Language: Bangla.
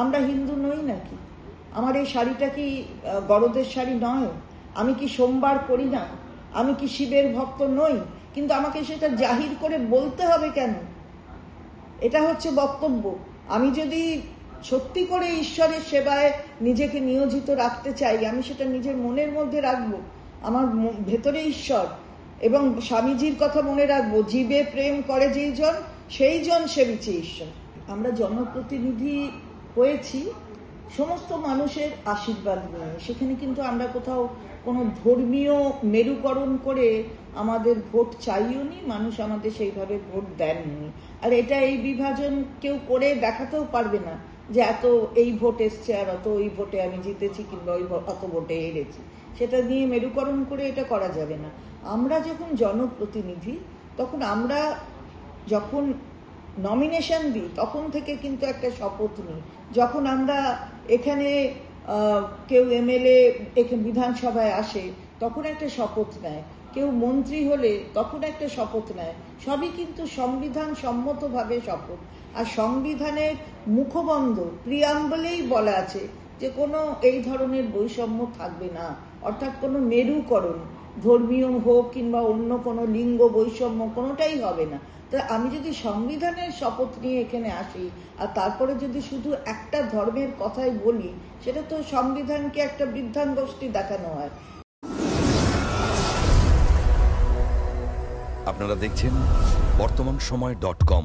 আমরা হিন্দু নই নাকি? আমার এই শাড়িটা কি গরদের শাড়ি নয়? আমি কি সোমবার করি না? আমি কি শিবের ভক্ত নই? কিন্তু আমাকে সেটা জাহির করে বলতে হবে কেন? এটা হচ্ছে বক্তব্য। আমি যদি সত্যি করে ঈশ্বরের সেবায় নিজেকে নিয়োজিত রাখতে চাই, আমি সেটা নিজের মনের মধ্যে রাখবো। আমার ভেতরে ঈশ্বর, এবং স্বামীজির কথা মনে রাখবো, জীবে প্রেম করে যেই জন সেই জন সেবিছে ঈশ্বর। আমরা জনপ্রতিনিধি হয়েছি সমস্ত মানুষের আশীর্বাদ নিয়ে। সেখানে কিন্তু আমরা কোথাও কোনো ধর্মীয় মেরুকরণ করে আমাদের ভোট চাইও নি, মানুষ আমাদের সেইভাবে ভোট দেননি। আর এটা এই বিভাজন কেউ করে দেখাতেও পারবে না যে এত এই ভোট এসছে আর অত ওই ভোটে আমি জিতেছি কিংবা ওই অত ভোটে হেরেছি। সেটা নিয়ে মেরুকরণ করে এটা করা যাবে না। আমরা যখন জনপ্রতিনিধি, তখন আমরা যখন নমিনেশন দিই তখন থেকে কিন্তু একটা শপথ নিই। যখন আমরা এখানে কেউ এমএলএ বিধানসভায় আসে তখন একটা শপথ নেয়, কেউ মন্ত্রী হলে তখন একটা শপথ নেয়। সবই কিন্তু সংবিধান সম্মতভাবে শপথ। আর সংবিধানের মুখবন্ধ প্রিয়াম্বলেই বলা আছে যে কোনো এই ধরনের বৈষম্য থাকবে না, অর্থাৎ কোনো মেরুকরণ, ধর্মীয় হোক কিংবা অন্য কোনো লিঙ্গ বৈষম্য, কোনোটাই হবে না। তা আমি যদি সংবিধানের শপথ নিয়ে এখানে আসি আর তারপরে যদি শুধু একটা ধর্মের কথাই বলি, সেটা তো সংবিধানকে একটা বৃদ্ধাঙ্গোষ্ঠী দেখানো হয়। আপনারা দেখছেন বর্তমানসময়.com।